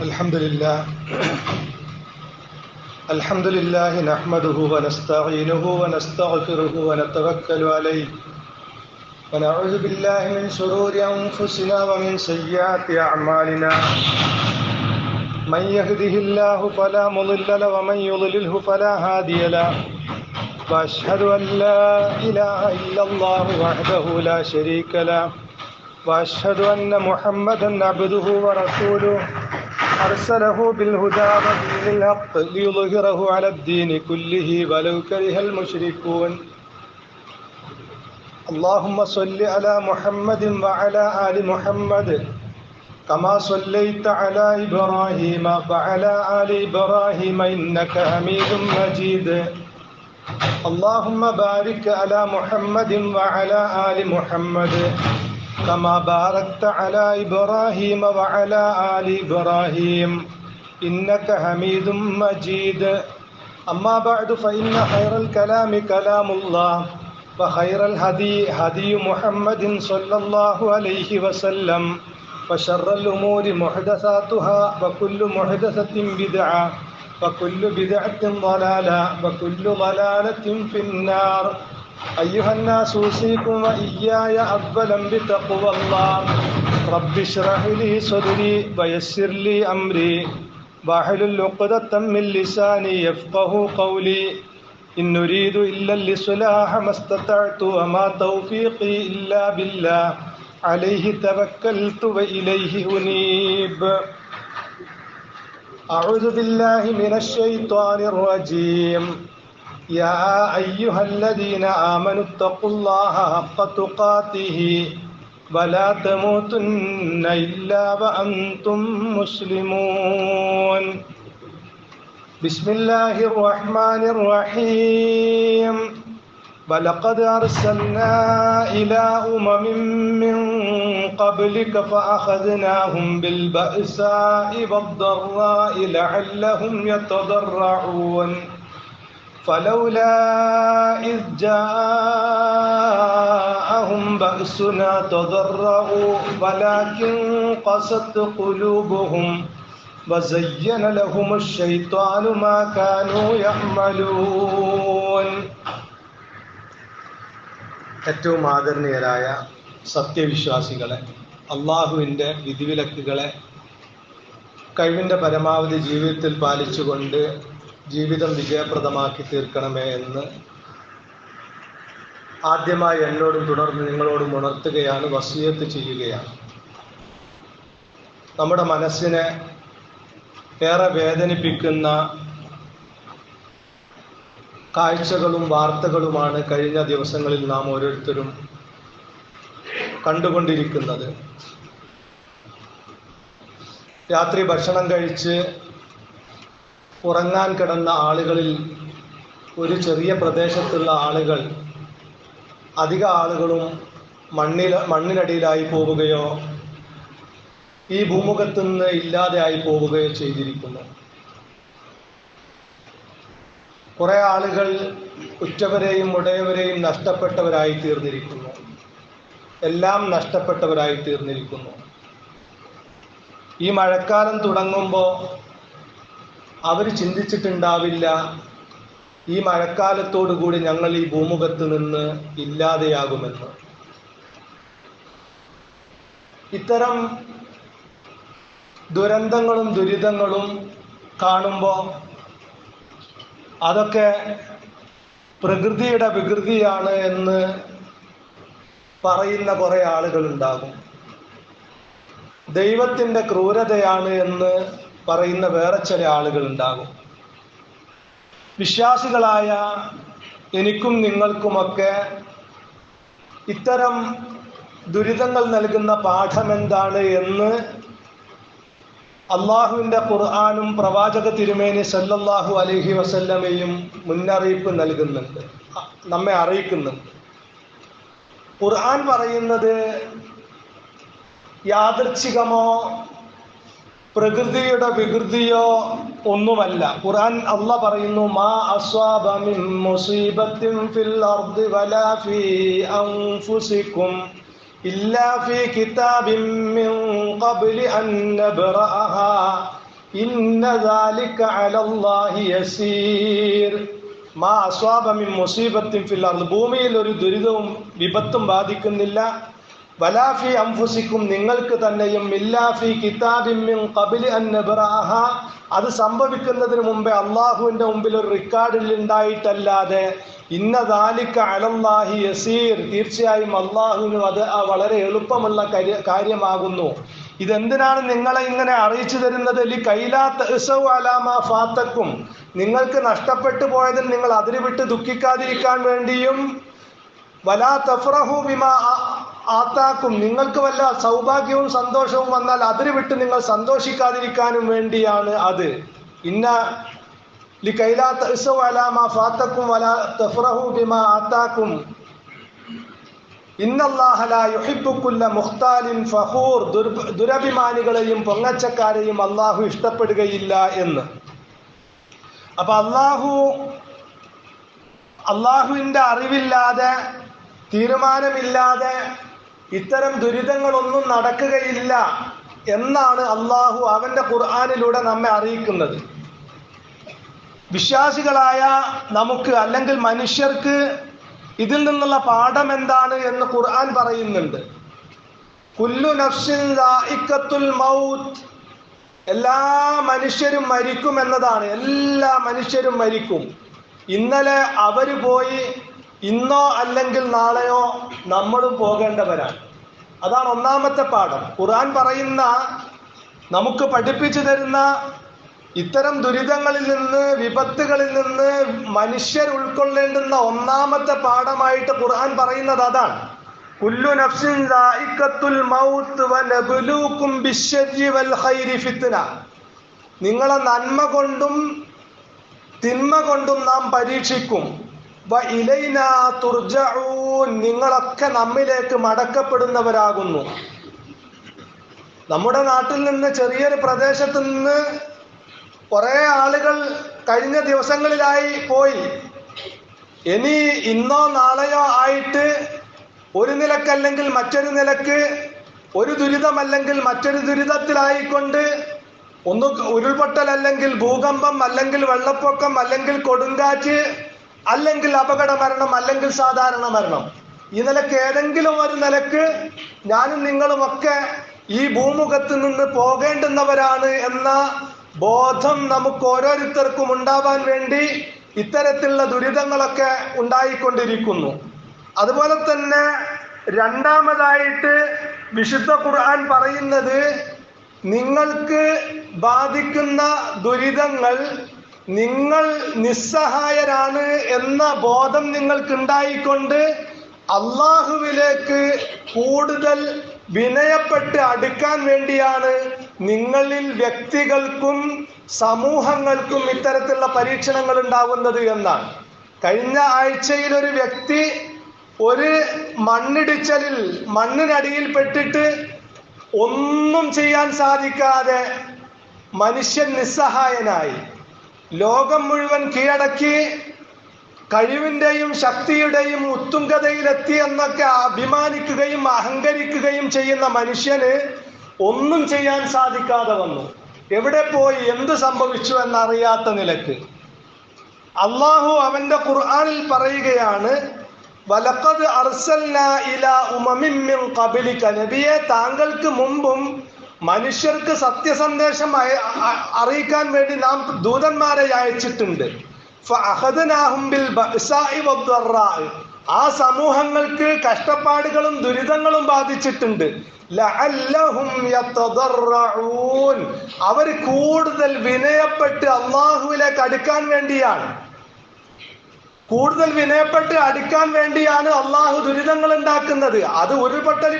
الحمد لله نحمده ونستعينه ونستغفره ونتوكل عليه ونعوذ بالله من شرور أنفسنا ومن سيئات أعمالنا من يهده الله فلا مضل له ومن يضلله فلا هادي له وأشهد أن لا إله إلا الله وحده لا شريك له وأشهد أن محمدا عبده ورسوله أرسله بالهدى ودين الحق ليظهره على الدين كله ولو كره المشركون اللهم صل على محمد وعلى آل محمد كما صليت على إبراهيم وعلى آل إبراهيم إنك حميد مجيد اللهم بارك على محمد وعلى آل محمد كما باركت على إبراهيم وعلى آل إبراهيم إنك حميد مجيد أما بعد فإن خير الكلام كلام الله وخير الهدي هدي محمد صلى الله عليه وسلم وشر الأمور محدثاتها وكل محدثة بدعة وكل بدعة ضلالة وكل ضلالة في النار أيها الناس أوصيكم وإياي أولا بتقوى الله رب اشرح لي صدري ويسر لي أمري واحلل عقدة من لساني يفقه قولي إن نريد إلا الإصلاح ما استطعت وما توفيقي إلا بالله عليه توكلت وإليه أنيب أعوذ بالله من الشيطان الرجيم يا أيها الذين آمنوا اتقوا الله حق تقاته ولا تموتن إلا وأنتم مسلمون بسم الله الرحمن الرحيم ولقد أرسلنا إلى أمم من قبلك فأخذناهم بالبأساء والضراء لعلهم يتضرعون فلولا إذ جاءهم بأسنا تضرعوا ولكن قست قلوبهم وزين لهم الشيطان ما كانوا يعملون. ഏറ്റവും ആദരണീയരായ സത്യവിശ്വാസികളെ, അള്ളാഹുവിൻ്റെ വിധിവിലക്കുകളെ കഴിവിൻ്റെ പരമാവധി ജീവിതത്തിൽ പാലിച്ചുകൊണ്ട് ജീവിതം വിജയപ്രദമാക്കി തീർക്കണമേ എന്ന് ആദ്യമായി എന്നോടും തുടർന്ന് നിങ്ങളോടും ഉണർത്തുകയാണ്, വസിയത്ത് ചെയ്യുകയാണ്. നമ്മുടെ മനസ്സിനെ ഏറെ വേദനിപ്പിക്കുന്ന കാഴ്ചകളും വാർത്തകളുമാണ് കഴിഞ്ഞ ദിവസങ്ങളിൽ നാം ഓരോരുത്തരും കണ്ടുകൊണ്ടിരിക്കുന്നത്. രാത്രി ഭക്ഷണം കഴിച്ച് ഉറങ്ങാൻ കിടന്ന ആളുകളിൽ ഒരു ചെറിയ പ്രദേശത്തുള്ള ആളുകൾ അധിക ആളുകളും മണ്ണിനടിയിലായി പോവുകയോ ഈ ഭൂമുഖത്തു നിന്ന് ഇല്ലാതെയായി പോവുകയോ ചെയ്തിരിക്കുന്നു. കുറേ ആളുകൾ ഉറ്റവരെയും ഉടയവരെയും നഷ്ടപ്പെട്ടവരായി തീർന്നിരിക്കുന്നു. എല്ലാം നഷ്ടപ്പെട്ടവരായി തീർന്നിരിക്കുന്നു. ഈ മഴക്കാലം തുടങ്ങുമ്പോൾ അവർ ചിന്തിച്ചിട്ടുണ്ടാവില്ല ഈ മഴക്കാലത്തോടു കൂടി ഞങ്ങൾ ഈ ഭൂമുഖത്ത് നിന്ന് ഇല്ലാതെയാകുമെന്ന്. ഇത്തരം ദുരന്തങ്ങളും ദുരിതങ്ങളും കാണുമ്പോൾ അതൊക്കെ പ്രകൃതിയുടെ വികൃതിയാണ് എന്ന് പറയുന്ന കുറേ ആളുകളുണ്ടാകും. ദൈവത്തിൻ്റെ ക്രൂരതയാണ് എന്ന് പറയുന്ന വേറെ ചില ആളുകളുണ്ടാകും. വിശ്വാസികളായ എനിക്കും നിങ്ങൾക്കുമൊക്കെ ഇത്തരം ദുരിതങ്ങൾ നൽകുന്ന പാഠം എന്താണ് എന്ന് അള്ളാഹുവിൻ്റെ ഖുർആനും പ്രവാചക തിരുമേനി സല്ലല്ലാഹു അലൈഹി വസല്ലമയും മുന്നറിയിപ്പ് നൽകുന്നുണ്ട്, നമ്മെ അറിയിക്കുന്നുണ്ട്. ഖുർആൻ പറയുന്നത് യാദൃച്ഛികമോ പ്രകൃതിയുടെ വികൃതിയോ ഒന്നുമല്ല. ഖുർആൻ അല്ലാഹ് പറയുന്നു, മാ അസ്വാബ മിൻ മുസീബത്തിൻ ഫിൽ അർദി വലാ ഫീ അൻഫുസികും ഇല്ലാ ഫീ കിതാബിൻ മിൻ ഖബ്ലി അൻ നബ്റഅഹാ ഇന്ന ദാലിക അലല്ലാഹി യസീർ. മാ അസ്വാബ മിൻ മുസീബത്തിൻ ഫിൽ അർദ്, ഭൂമിയിൽ ഒരു ദുരിതവും വിപത്തും ബാധിക്കുന്നില്ല. വലാ ഫീ അൻഫുസിക്കും, നിങ്ങൾക്ക് തന്നെയും. ഇല്ലാ ഫീ കിതാബിൻ മിൻ ഖബ്ലി അൻ നബ്റഅഹ, അത് സംഭവിക്കുന്നതിന് മുമ്പേ അള്ളാഹുവിന്റെ മുമ്പിൽ ഒരു റെക്കോർഡിൽ ഉണ്ടായിട്ടല്ലാതെ. ഇന്ന ദാലിക അലല്ലാഹി യസീർ, തീർച്ചയായും അള്ളാഹുവിന് അത് വളരെ എളുപ്പമുള്ള കാര്യമാകുന്നു. ഇതെന്തിനാണ് നിങ്ങളെ ഇങ്ങനെ അറിയിച്ചു തരുന്നത്? ലി കൈലാ തഅസൗ അലാ മാ ഫാതക്കും, നിങ്ങൾക്ക് നഷ്ടപ്പെട്ടു പോയതിൽ നിങ്ങൾ അതിര് വിട്ട് ദുഃഖിക്കാതിരിക്കാൻ വേണ്ടിയും. വലാ തഫ്റഹു ബിമാ ആതാക്കും, നിങ്ങൾക്ക് വല്ല സൗഭാഗ്യവും സന്തോഷവും വന്നാൽ അതിര് വിട്ട് നിങ്ങൾ സന്തോഷിക്കാതിരിക്കാനും വേണ്ടിയാണ് അത്. ഇന്ന ലി കൈലാ തഅസൗ അലാ മാ ഫാതക്കും വലാ തഫ്റഹു ബിമാ ആതാക്കും ഇന്നല്ലാഹ ലാ യുഹിബ്ബു കുല്ല മുഖ്താലിൻ ഫഖൂർ, ദുരഭിമാനികളെയും പൊങ്ങച്ചക്കാരെയും അള്ളാഹു ഇഷ്ടപ്പെടുകയില്ല എന്ന്. അപ്പൊ അള്ളാഹുവിന്റെ അറിവില്ലാതെ, തീരുമാനമില്ലാതെ ഇത്തരം ദുരിതങ്ങളൊന്നും നടക്കുകയില്ല എന്നാണ് അള്ളാഹു അവന്റെ ഖുർആനിലൂടെ നമ്മെ അറിയിക്കുന്നത്. വിശ്വാസികളായ നമുക്ക്, അല്ലെങ്കിൽ മനുഷ്യർക്ക് ഇതിൽ നിന്നുള്ള പാഠം എന്താണ് എന്ന് ഖുർആൻ പറയുന്നുണ്ട്. കുല്ലു നഫ്സിൻ ദാഇഖത്തുൽ മൗത്ത്, എല്ലാ മനുഷ്യരും മരിക്കും എന്നതാണ്. എല്ലാ മനുഷ്യരും മരിക്കും. ഇന്നലെ അവര് പോയി, ഇന്നോ അല്ലെങ്കിൽ നാളെയോ നമ്മളും പോകേണ്ടവരാണ്. അതാണ് ഒന്നാമത്തെ പാഠം. ഖുർആൻ പറയുന്ന, നമുക്ക് പഠിപ്പിച്ചു തരുന്ന ഇത്തരം ദുരിതങ്ങളിൽ നിന്ന്, വിപത്തുകളിൽ നിന്ന് മനുഷ്യർ ഉൾക്കൊള്ളേണ്ടുന്ന ഒന്നാമത്തെ പാഠമായിട്ട് ഖുർആൻ പറയുന്നത് അതാണ്. കുല്ലു നഫ്സിൻ ദാഇഖത്തുൽ മൗത്ത് വനബ്ലൂകും ബിശ്ശർരി വൽ ഖൈരി ഫിത്ന, നിങ്ങളെ നന്മ കൊണ്ടും തിന്മ കൊണ്ടും നാം പരീക്ഷിക്കും. വ ഇലൈനാ തുർജഊൻ, നിങ്ങളൊക്കെ നമ്മിലേക്ക് മടക്കപ്പെടുന്നവരാകുന്നു. നമ്മുടെ നാട്ടിൽ നിന്ന്, ചെറിയൊരു പ്രദേശത്ത് നിന്ന് കുറെ ആളുകൾ കഴിഞ്ഞ ദിവസങ്ങളിലായി പോയി. ഇനി ഇന്നോ നാളെയോ ആയിട്ട് ഒരു നിലക്കല്ലെങ്കിൽ മറ്റൊരു നിലക്ക്, ഒരു ദുരിതമല്ലെങ്കിൽ മറ്റൊരു ദുരിതത്തിലായിക്കൊണ്ട്, ഒന്ന് ഉരുൾപൊട്ടൽ, അല്ലെങ്കിൽ ഭൂകമ്പം, അല്ലെങ്കിൽ വെള്ളപ്പൊക്കം, അല്ലെങ്കിൽ കൊടുങ്കാറ്റ്, അല്ലെങ്കിൽ അപകട മരണം, അല്ലെങ്കിൽ സാധാരണ മരണം, ഈ നിലക്ക് ഏതെങ്കിലും ഒരു നിലക്ക് ഞാനും നിങ്ങളുമൊക്കെ ഈ ഭൂമുഖത്ത് നിന്ന് പോകേണ്ടുന്നവരാണ് എന്ന ബോധം നമുക്ക് ഓരോരുത്തർക്കും ഉണ്ടാവാൻ വേണ്ടി ഇത്തരത്തിലുള്ള ദുരിതങ്ങളൊക്കെ ഉണ്ടായിക്കൊണ്ടിരിക്കുന്നു. അതുപോലെ തന്നെ രണ്ടാമതായിട്ട് വിശുദ്ധ ഖുർആൻ പറയുന്നത്, നിങ്ങൾക്ക് ബാധിക്കുന്ന ദുരിതങ്ങൾ നിങ്ങൾ നിസ്സഹായരാണ് എന്ന ബോധം നിങ്ങൾക്കുണ്ടായിക്കൊണ്ട് അള്ളാഹുവിലേക്ക് കൂടുതൽ വിനയപ്പെട്ട് അടുക്കാൻ വേണ്ടിയാണ് നിങ്ങളിൽ വ്യക്തികൾക്കും സമൂഹങ്ങൾക്കും ഇത്തരത്തിലുള്ള പരീക്ഷണങ്ങൾ ഉണ്ടാവുന്നത് എന്നാണ്. കഴിഞ്ഞ ആഴ്ചയിൽ ഒരു വ്യക്തി ഒരു മണ്ണിടിച്ചലിൽ, മണ്ണിനടിയിൽ പെട്ടിട്ട് ഒന്നും ചെയ്യാൻ സാധിക്കാതെ മനുഷ്യൻ നിസ്സഹായനായി, ലോകം മുഴുവൻ കീഴടക്കി കഴിവിന്റെയും ശക്തിയുടെയും ഉത്തുംഗതയിലെത്തി എന്നൊക്കെ അഭിമാനിക്കുകയും അഹങ്കരിക്കുകയും ചെയ്യുന്ന മനുഷ്യന് ഒന്നും ചെയ്യാൻ സാധിക്കാതെ വന്നു. എവിടെ പോയി, എന്ത് സംഭവിച്ചു എന്നറിയാത്ത നിലക്ക് അള്ളാഹു അവന്റെ ഖുർആനിൽ പറയുകയാണ്, വലഖദ് അർസൽനാ ഇലാ ഉമമിൻ മിൻ ഖബ്ലിക, നബിയെ താങ്കൾക്ക് മുമ്പും മനുഷ്യർക്ക് സത്യസന്ദേശം അറിയിക്കാൻ വേണ്ടി നാം ദൂതന്മാരെ അയച്ചിട്ടുണ്ട്. ഫഅഖദ്നാഹും ബിൽ ബഅസാഇ വദ്ദറാഇ, ആ സമൂഹങ്ങൾക്ക് കഷ്ടപ്പാടുകളും ദുരിതങ്ങളും ബാധിച്ചിട്ടുണ്ട്. ലഅല്ലഹും യതദറഊൻ, അവർ കൂടുതൽ വിനയപ്പെട്ട് അല്ലാഹുവിലേക്ക് അടുക്കാൻ വേണ്ടിയാണ്. കൂടുതൽ വിനയപ്പെട്ട് അടുക്കാൻ വേണ്ടിയാണ് അള്ളാഹു ദുരിതങ്ങൾ ഉണ്ടാക്കുന്നത്. അത് ഉരുൾപൊട്ടൽ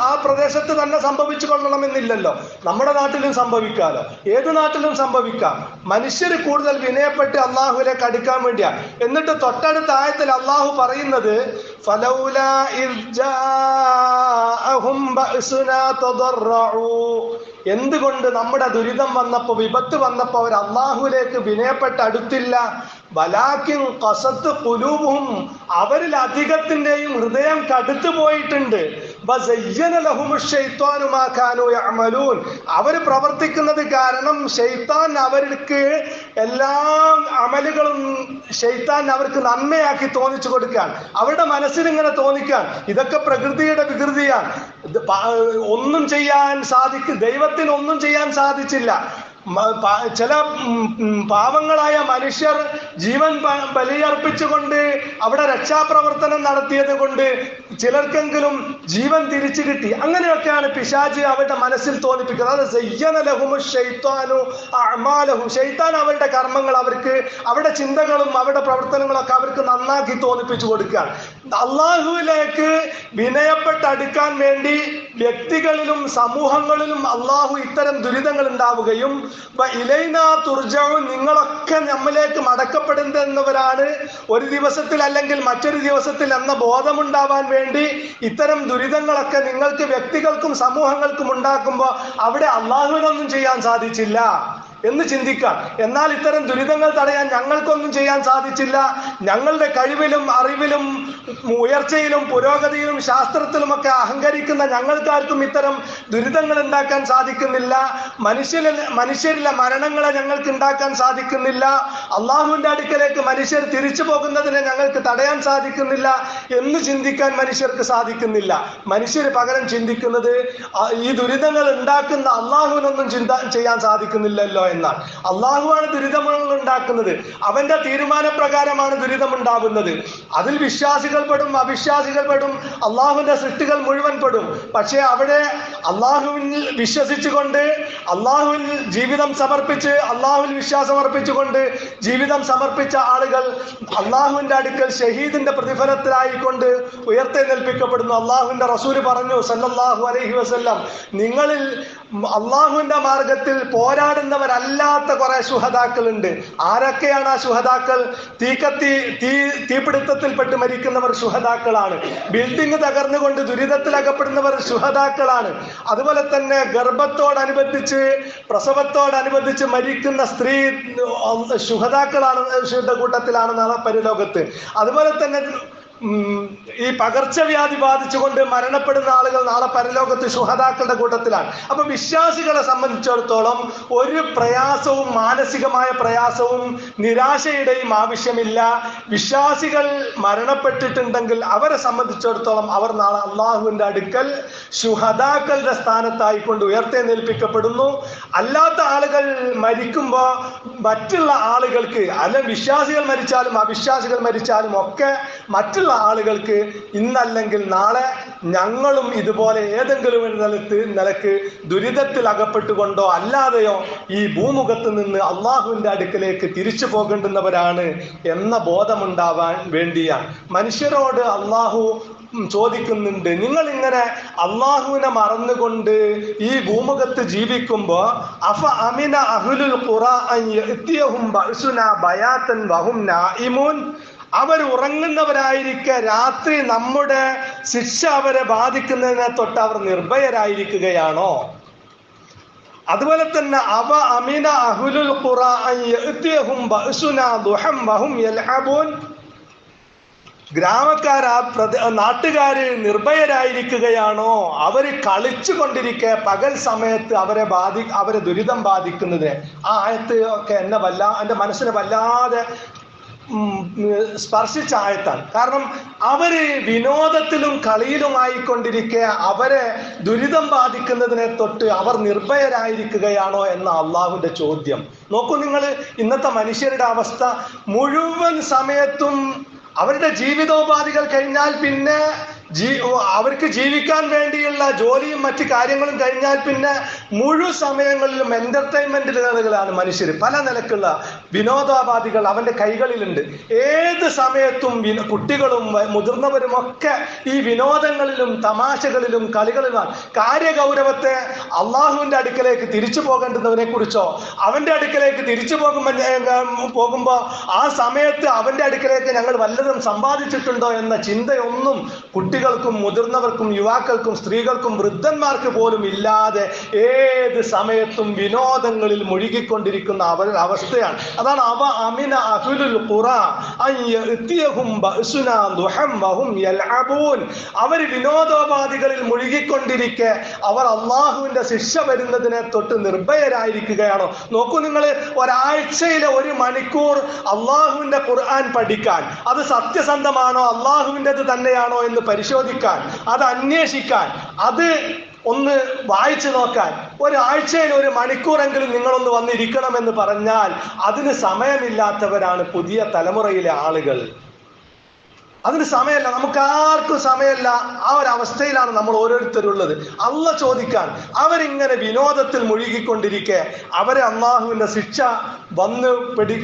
ആ പ്രദേശത്ത് തന്നെ സംഭവിച്ചു കൊള്ളണമെന്നില്ലല്ലോ. നമ്മുടെ നാട്ടിലും സംഭവിക്കാലോ, ഏത് നാട്ടിലും സംഭവിക്കാം. മനുഷ്യർ കൂടുതൽ വിനയപ്പെട്ട് അള്ളാഹുവിലേക്ക് അടുക്കാൻ വേണ്ടിയാണ്. എന്നിട്ട് തൊട്ടടുത്ത ആയത്തിൽ അള്ളാഹു പറയുന്നത്, ഫലൗലാ ഇദ് ജാഅഹും ബഅസുനാ തദറഊ, എന്തുകൊണ്ട് നമ്മുടെ ദുരിതം വന്നപ്പോ, വിപത്ത് വന്നപ്പോ അവർ അള്ളാഹുവിലേക്ക് വിനയപ്പെട്ട് അടുത്തില്ല. വലാകിൻ ഖസത്ത് ഖുലൂബുഹും, അവരിൽ അധികത്തിന്റെയും ഹൃദയം കടുത്തു പോയിട്ടുണ്ട്. അവർ പ്രവർത്തിക്കുന്നത് കാരണം ശൈത്താൻ അവർക്ക് എല്ലാ അമലുകളും ശൈത്താൻ അവർക്ക് നന്മയാക്കി തോന്നിച്ചു കൊടുക്കാൻ, അവരുടെ മനസ്സിൽ ഇങ്ങനെ തോന്നിക്കാൻ. ഇതൊക്കെ പ്രകൃതിയുടെ വികൃതിയാണ്. ഒന്നും ചെയ്യാൻ ദൈവത്തിന് ഒന്നും ചെയ്യാൻ സാധിച്ചില്ല. ചില പാവങ്ങളായ മനുഷ്യർ ജീവൻ ബലിയർപ്പിച്ചുകൊണ്ട് അവിടെ രക്ഷാപ്രവർത്തനം നടത്തിയത് കൊണ്ട് ചിലർക്കെങ്കിലും ജീവൻ തിരിച്ചു കിട്ടി. അങ്ങനെയൊക്കെയാണ് പിശാച് അവരുടെ മനസ്സിൽ തോന്നിപ്പിക്കുന്നത്. അത് ശൈത്താൻ അവരുടെ കർമ്മങ്ങൾ അവർക്ക്, അവരുടെ ചിന്തകളും അവരുടെ പ്രവർത്തനങ്ങളൊക്കെ അവർക്ക് നന്നാക്കി തോന്നിപ്പിച്ചു കൊടുക്കുകയാണ്. അള്ളാഹുവിലേക്ക് വിനയപ്പെട്ടടുക്കാൻ വേണ്ടി വ്യക്തികളിലും സമൂഹങ്ങളിലും അള്ളാഹു ഇത്തരം ദുരിതങ്ങൾ ഉണ്ടാവുകയും ഇലൈനാ തുർജഊൻ, നിങ്ങളൊക്കെ നമ്മിലേക്ക് മടക്കപ്പെടുന്നവരാണ് ഒരു ദിവസത്തിൽ അല്ലെങ്കിൽ മറ്റൊരു ദിവസത്തിൽ എന്ന ബോധമുണ്ടാവാൻ വേണ്ടി ഇത്തരം ദുരിതങ്ങളൊക്കെ നിങ്ങൾക്ക് വ്യക്തികൾക്കും സമൂഹങ്ങൾക്കും ഉണ്ടാക്കുമ്പോൾ അവിടെ അള്ളാഹുവിനൊന്നും ചെയ്യാൻ സാധിച്ചില്ല എന്ന് ചിന്തിക്കാം. എന്നാൽ ഇത്തരം ദുരിതങ്ങൾ തടയാൻ ഞങ്ങൾക്കൊന്നും ചെയ്യാൻ സാധിച്ചില്ല, ഞങ്ങളുടെ കഴിവിലും അറിവിലും ഉയർച്ചയിലും പുരോഗതിയിലും ശാസ്ത്രത്തിലുമൊക്കെ അഹങ്കരിക്കുന്ന ഞങ്ങൾക്കാർക്കും ഇത്തരം ദുരിതങ്ങൾ ഉണ്ടാക്കാൻ സാധിക്കുന്നില്ല, മനുഷ്യരിലെ മരണങ്ങളെ ഞങ്ങൾക്ക് ഉണ്ടാക്കാൻ സാധിക്കുന്നില്ല, അള്ളാഹുവിന്റെ അടുക്കലേക്ക് മനുഷ്യർ തിരിച്ചു പോകുന്നതിനെ ഞങ്ങൾക്ക് തടയാൻ സാധിക്കുന്നില്ല എന്ന് ചിന്തിക്കാൻ മനുഷ്യർക്ക് സാധിക്കുന്നില്ല. മനുഷ്യർ പകരം ചിന്തിക്കുന്നത് ഈ ദുരിതങ്ങൾ ഉണ്ടാക്കുന്ന അള്ളാഹുവിനൊന്നും ചെയ്യാൻ സാധിക്കുന്നില്ലല്ലോ എന്നാണ്. അള്ളാഹുവാണ് ദുരിതങ്ങൾ ഉണ്ടാക്കുന്നത്, അവന്റെ തീരുമാനപ്രകാരമാണ് ദുരിതം ഉണ്ടാകുന്നത്. അതിൽ വിശ്വാസികൾ പെടും, അവിശ്വാസികൾ പെടും, അള്ളാഹുവിന്റെ സൃഷ്ടികൾ മുഴുവൻ പെടും. പക്ഷേ അവിടെ അള്ളാഹുവിൽ വിശ്വസിച്ചുകൊണ്ട് അള്ളാഹുവിൽ ജീവിതം സമർപ്പിച്ച് അള്ളാഹുവിൽ വിശ്വാസം അർപ്പിച്ചുകൊണ്ട് ജീവിതം സമർപ്പിച്ച ആളുകൾ അള്ളാഹുവിന്റെ അടുക്കൽ ഷഹീദിന്റെ പ്രതിഫലത്തിലായിക്കൊണ്ട് ഉയർത്തെഴുന്നേൽപ്പിക്കപ്പെടുന്നു. അള്ളാഹുവിന്റെ റസൂല് പറഞ്ഞു സല്ലല്ലാഹു അലൈഹി വസല്ലം, നിങ്ങളിൽ അള്ളാഹുവിന്റെ മാർഗത്തിൽ പോരാടുന്നവരല്ലാത്ത കുറെ ശുഹദാക്കളുണ്ട്. ആരൊക്കെയാണ് ആ ശുഹദാക്കൾ? തീപിടുത്തത്തിൽപ്പെട്ട് മരിക്കുന്നവർ ശുഹദാക്കളാണ്. ബിൽഡിംഗ് തകർന്നുകൊണ്ട് ദുരിതത്തിലകപ്പെടുന്നവർ ശുഹദാക്കളാണ്. അതുപോലെ തന്നെ ഗർഭത്തോടനുബന്ധിച്ച് പ്രസവത്തോടനുബന്ധിച്ച് മരിക്കുന്ന സ്ത്രീ ശുഹദാക്കളാണ്, കൂട്ടത്തിലാണ് നാളെ പരലോകത്ത്. അതുപോലെ തന്നെ ഈ പകർച്ചവ്യാധി ബാധിച്ചുകൊണ്ട് മരണപ്പെടുന്ന ആളുകൾ നാളെ പരലോകത്ത് ശുഹദാക്കളുടെ കൂട്ടത്തിലാണ്. അപ്പൊ വിശ്വാസികളെ സംബന്ധിച്ചിടത്തോളം ഒരു പ്രയാസവും മാനസികമായ പ്രയാസവും നിരാശയുടെയും ആവശ്യമില്ല. വിശ്വാസികൾ മരണപ്പെട്ടിട്ടുണ്ടെങ്കിൽ അവരെ സംബന്ധിച്ചിടത്തോളം അവർ നാളെ അള്ളാഹുവിന്റെ അടുക്കൽ ശുഹദാക്കളുടെ സ്ഥാനത്തായിക്കൊണ്ട് ഉയർത്തെഴുന്നേൽപ്പിക്കപ്പെടുന്നു. അല്ലാത്ത ആളുകൾ മരിക്കുമ്പോൾ മറ്റുള്ള ആളുകൾക്ക്, അല്ലെങ്കിൽ വിശ്വാസികൾ മരിച്ചാലും അവിശ്വാസികൾ മരിച്ചാലും ഒക്കെ മറ്റുള്ള ആളുകൾക്ക് ഇന്നല്ലെങ്കിൽ നാളെ ഞങ്ങളും ഇതുപോലെ ഏതെങ്കിലും ഒരു നിലക്ക് ദുരിതത്തിൽ അകപ്പെട്ടുകൊണ്ടോ അല്ലാതെയോ ഈ ഭൂമുഖത്ത് നിന്ന് അള്ളാഹുവിന്റെ അടുക്കലേക്ക് തിരിച്ചു പോകേണ്ടുന്നവരാണ് എന്ന ബോധമുണ്ടാവാൻ വേണ്ടിയാണ്. മനുഷ്യരോട് അള്ളാഹു ചോദിക്കുന്നുണ്ട്, നിങ്ങൾ ഇങ്ങനെ അള്ളാഹുവിനെ മറന്നുകൊണ്ട് ഈ ഭൂമുഖത്ത് ജീവിക്കുമ്പോ അഫ അമിന അഹ്ലുൽ ഖുറാ അൻ യഅതിയഹും ബഅസുനാ ബയാതൻ വഹും നായിമൂൻ, അവർ ഉറങ്ങുന്നവരായിരിക്കെ രാത്രി നമ്മുടെ ശിക്ഷ അവരെ ബാധിക്കുന്നതിനെ തൊട്ട് അവർ നിർഭയരായിരിക്കുകയാണോ? അതുപോലെ തന്നെ അവ അമിന അഹ്ലുൽ ഖുറാ അൻ യഅതിയഹും ബഅസുനാ ദുഹം വഹും യൽഅബൂൻ, നാട്ടുകാര് നിർഭയരായിരിക്കുകയാണോ? അവര് കളിച്ചു കൊണ്ടിരിക്കെ പകൽ സമയത്ത് അവരെ ദുരിതം ബാധിക്കുന്നതിന്. ആ ആയത്ത് ഒക്കെ എന്റെ മനസ്സിനെ വല്ലാതെ സ്പർശിച്ച ആയത്താണ്. കാരണം അവര് വിനോദത്തിലും കളിയിലുമായിക്കൊണ്ടിരിക്കെ അവരെ ദുരിതം ബാധിക്കുന്നതിനെ തൊട്ട് അവർ നിർഭയരായിരിക്കുകയാണോ എന്ന അള്ളാഹുവിന്റെ ചോദ്യം. നോക്കൂ നിങ്ങൾ, ഇന്നത്തെ മനുഷ്യരുടെ അവസ്ഥ മുഴുവൻ സമയത്തും അവരുടെ ജീവിതോപാധികൾ കഴിഞ്ഞാൽ പിന്നെ അവർക്ക് ജീവിക്കാൻ വേണ്ടിയുള്ള ജോലിയും മറ്റു കാര്യങ്ങളും കഴിഞ്ഞാൽ പിന്നെ മുഴുവൻ സമയങ്ങളിലും എന്റർടൈൻമെന്റുകളാണ് മനുഷ്യർ. പല നിലക്കുള്ള വിനോദോപാധികൾ അവന്റെ കൈകളിലുണ്ട്. ഏത് സമയത്തും കുട്ടികളും മുതിർന്നവരും ഒക്കെ ഈ വിനോദങ്ങളിലും തമാശകളിലും കളികളിലുമാണ്. കാര്യഗൗരവത്തെ അള്ളാഹുവിന്റെ അടുക്കലേക്ക് തിരിച്ചു പോകേണ്ടുന്നതിനെ കുറിച്ചോ അവന്റെ അടുക്കലേക്ക് തിരിച്ചു പോകുമ്പോ ആ സമയത്ത് അവന്റെ അടുക്കലേക്ക് ഞങ്ങൾ വല്ലതും സമ്പാദിച്ചിട്ടുണ്ടോ എന്ന ചിന്തയൊന്നും കുട്ടികൾ കുട്ടികൾക്കും മുതിർന്നവർക്കും യുവാക്കൾക്കും സ്ത്രീകൾക്കും വൃദ്ധന്മാർക്ക് പോലും ഇല്ലാതെ ഏത് സമയത്തും വിനോദങ്ങളിൽ മുഴുകിക്കൊണ്ടിരിക്കുന്ന അവസ്ഥയാണ്. അതാണ് അമിന അഹ്ലുൽ ഖുറ അൻ യഅതിയഹും ബഅസുനാ ദുഹം വഹും യൽഅബൂൻ. അവർ വിനോദോപാധികളിൽ മുഴുകിക്കൊണ്ടിരിക്കെ അവർ അള്ളാഹുവിന്റെ ശിക്ഷ വരുന്നതിനെ തൊട്ട് നിർഭയരായിരിക്കുകയാണോ? നോക്കൂ നിങ്ങൾ, ഒരാഴ്ചയിലെ 1 മണിക്കൂർ അള്ളാഹുവിന്റെ ഖുർആൻ പഠിക്കാൻ, അത് സത്യസന്ധമാണോ അള്ളാഹുവിൻ്റെത് തന്നെയാണോ എന്ന് പരിശോധിക്കാൻ, അത് അന്വേഷിക്കാൻ, അത് ഒന്ന് വായിച്ചു നോക്കാൻ ഒരാഴ്ചയിൽ 1 മണിക്കൂറെങ്കിലും നിങ്ങളൊന്ന് വന്നിരിക്കണമെന്ന് പറഞ്ഞാൽ അതിന് സമയമില്ലാത്തവരാണ് പുതിയ തലമുറയിലെ ആളുകൾ. അതിന് സമയമല്ല, നമുക്കാർക്കും സമയമല്ല. ആ ഒരു അവസ്ഥയിലാണ് നമ്മൾ ഓരോരുത്തരുള്ളത്. അള്ള ചോദിക്കാൻ, അവരിങ്ങനെ വിനോദത്തിൽ മുഴുകിക്കൊണ്ടിരിക്കെ അവരെ അള്ളാഹുവിന്റെ ശിക്ഷ വന്ന്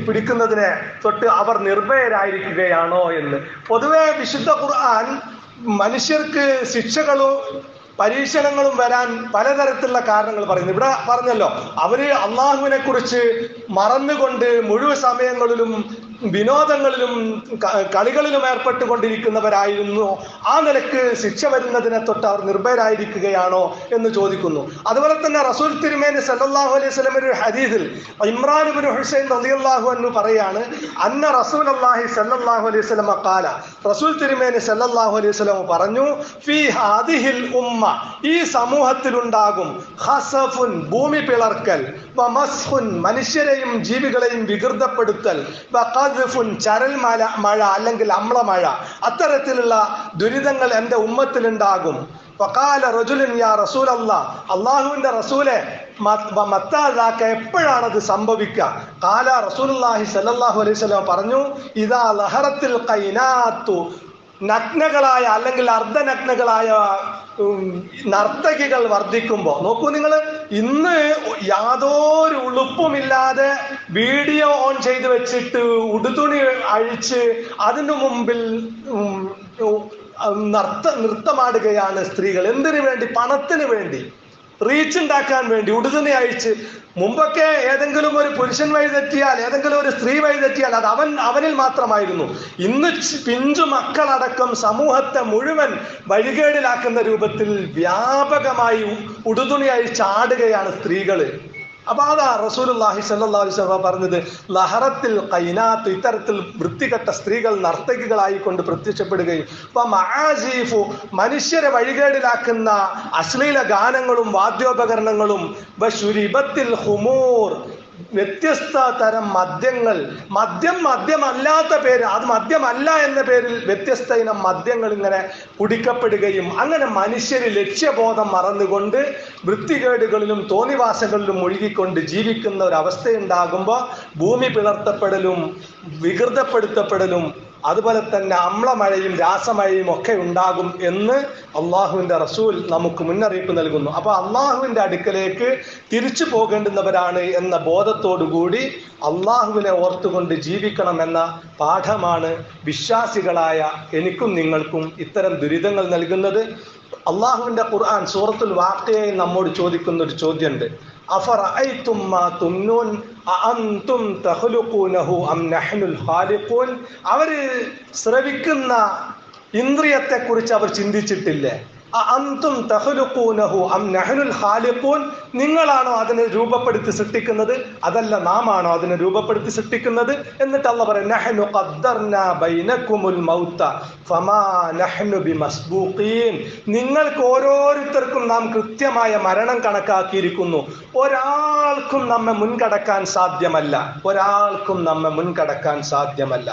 പിടിക്കുന്നതിനെ തൊട്ട് അവർ നിർഭയരായിരിക്കുകയാണോ എന്ന്. പൊതുവെ വിശുദ്ധ ഖുർആൻ മനുഷ്യർക്ക് ശിക്ഷകളും പരീക്ഷണങ്ങളും വരാൻ പലതരത്തിലുള്ള കാരണങ്ങൾ പറയുന്നു. ഇവിടെ പറഞ്ഞല്ലോ, അവര് അള്ളാഹുവിനെ കുറിച്ച് മറന്നുകൊണ്ട് മുഴുവൻ സമയങ്ങളിലും വിനോദങ്ങളിലും കളികളിലും ഏർപ്പെട്ടുകൊണ്ടിരിക്കുന്നവരായിരുന്നു. ആ നിലക്ക് ശിക്ഷ വരുന്നതിനെ തൊട്ട് അവർ നിർഭയരായിരിക്കുകയാണോ എന്ന് ചോദിക്കുന്നു. അതുപോലെ തന്നെ റസൂൽ തിരുമേനി സല്ലല്ലാഹു അലൈഹി വസല്ലം ഒരു ഹദീസിൽ ഇമ്രാൻ ഇബ്നു ഹുസൈൻ റളിയല്ലാഹു അൻഹു പറയാണ്, അന്ന റസൂലുള്ളാഹി സല്ലല്ലാഹു അലൈഹി വസല്ലം ഖാല, റസൂൽ തിരുമേനി സല്ലല്ലാഹു അലൈഹി വസല്ലം പറഞ്ഞു, ഫീ ഹാദിഹിൽ ഉമ്മ, ഈ സമൂഹത്തിലുണ്ടാകും, ഖസഫുൻ, ഭൂമി പിളർക്കൽ, വമസ്ഖുൻ, മനുഷ്യരെയും ജീവികളെയും വികൃതപ്പെടുത്തൽ, ചരൽ മഴ അല്ലെങ്കിൽ അമ്ലമഴ, അത്തരത്തിലുള്ള ദുരിതങ്ങൾ എൻ്റെ ഉമ്മത്തിലുണ്ടാകും. വഖാല റജുലുൻ യാ റസൂലല്ലാഹ്, അല്ലാഹുവിന്റെ റസൂലെ, മത്താദാക, എപ്പോഴാണത് സംഭവിക്കുക? ഖാല റസൂലുള്ളാഹി സ്വല്ലല്ലാഹു അലൈഹി വസല്ലം പറഞ്ഞു, ഇദാ ലഹറത്തിൽ ഖൈനാത്തു, നഗ്നകളായ അല്ലെങ്കിൽ അർദ്ധനഗ്നകളായ നർത്തകികൾ വർദ്ധിക്കുമ്പോൾ. നോക്കൂ നിങ്ങൾ, ഇന്ന് യാതൊരു ഉളുപ്പുമില്ലാതെ വീഡിയോ ഓൺ ചെയ്ത് വെച്ചിട്ട് ഉടുതുണി അഴിച്ച് അതിനു മുമ്പിൽ നൃത്തമാടുകയാണ് സ്ത്രീകൾ. എന്തിനു വേണ്ടി? പണത്തിന് വേണ്ടി, റീച്ച് ഉണ്ടാക്കാൻ വേണ്ടി ഉടുതുണി അഴിച്ച്. മുമ്പൊക്കെ ഏതെങ്കിലും ഒരു പുരുഷൻ വഴി തെറ്റിയാൽ, ഏതെങ്കിലും ഒരു സ്ത്രീ വഴി തെറ്റിയാൽ അത് അവനിൽ മാത്രമായിരുന്നു. ഇന്ന് പിഞ്ചു മക്കളടക്കം സമൂഹത്തെ മുഴുവൻ വഴികേടിലാക്കുന്ന രൂപത്തിൽ വ്യാപകമായി ഉടുതുണി അഴിച്ചാടുകയാണ് സ്ത്രീകൾ. അപ്പൊ അതാ റസൂലുള്ളാഹി സ്വല്ലല്ലാഹു അലൈഹി വസല്ലം പറഞ്ഞത്, ലഹറത്തിൽ ഖൈനാത്ത്, ഇത്തരത്തിൽ വൃത്തികെട്ട സ്ത്രീകൾ നർത്തകികളായിക്കൊണ്ട് പ്രത്യക്ഷപ്പെടുകയും, മആസീഫു, മനുഷ്യരെ വഴികേടിലാക്കുന്ന അശ്ലീല ഗാനങ്ങളും വാദ്യോപകരണങ്ങളും, വശുരിബത്തിൽ ഹുമൂർ, വ്യത്യസ്ത തരം മദ്യങ്ങൾ, മദ്യമല്ലാത്ത പേര്, അത് മദ്യമല്ല എന്ന പേരിൽ വ്യത്യസ്ത ഇനം മദ്യങ്ങൾ ഇങ്ങനെ കുടിക്കപ്പെടുകയും, അങ്ങനെ മനുഷ്യര് ലക്ഷ്യബോധം മറന്നുകൊണ്ട് വൃത്തികേടുകളിലും തോന്നിവാസങ്ങളിലും മുഴുകിക്കൊണ്ട് ജീവിക്കുന്ന ഒരു അവസ്ഥയുണ്ടാകുമ്പോൾ ഭൂമി പിളർത്തപ്പെടലും വികൃതപ്പെടുത്തപ്പെടലും അതുപോലെ തന്നെ അമ്ലമഴയും രാസമഴയും ഒക്കെ ഉണ്ടാകും എന്ന് അള്ളാഹുവിന്റെ റസൂൽ നമുക്ക് മുന്നറിയിപ്പ് നൽകുന്നു. അപ്പൊ അള്ളാഹുവിന്റെ അടുക്കലേക്ക് തിരിച്ചു പോകേണ്ടുന്നവരാണ് എന്ന ബോധത്തോടുകൂടി അള്ളാഹുവിനെ ഓർത്തുകൊണ്ട് ജീവിക്കണം എന്ന പാഠമാണ് വിശ്വാസികളായ എനിക്കും നിങ്ങൾക്കും ഇത്തരം ദുരിതങ്ങൾ നൽകുന്നത്. അള്ളാഹുവിന്റെ ഖുർആൻ സൂറത്തുൽ വാഖിയയിൽ നമ്മോട് ചോദിക്കുന്ന ഒരു ചോദ്യമുണ്ട്. അഫറഅയ്തും മാ തുംനൂൻ അഅൻതും തഖ്ലുഖൂനഹു അം നഹ്നുൽ ഖാലിഖൂൻ. അവര് ശ്രവിക്കുന്ന ഇന്ദ്രിയത്തെ കുറിച്ച് അവർ ചിന്തിച്ചിട്ടില്ലേ? അഅൻതും തഖ്ലുഖൂനഹു അം നഹ്നുൽ ഖാലിഖൂൻ. നിങ്ങളാണോ അതിനെ രൂപപ്പെടുത്തി സൃഷ്ടിക്കുന്നത്, അതല്ല നാം ആണോ അതിനെ രൂപപ്പെടുത്തി സൃഷ്ടിക്കുന്നത്? എന്നിട്ട് അല്ലാഹു പറയുന്നു, നഹ്നു ഖദ്ദർനാ ബൈനകുമുൽ മൗത ഫമാ നഹ്നു ബിമസ്ബൂഖീൻ. നിങ്ങൾക്ക് ഓരോരുത്തർക്കും നാം കൃത്യമായ മരണം കണക്കാക്കിയിരിക്കുന്നു. ഒരാൾക്കും നമ്മെ മുൻകടക്കാൻ സാധ്യമല്ല, ഒരാൾക്കും നമ്മെ മുൻകടക്കാൻ സാധ്യമല്ല.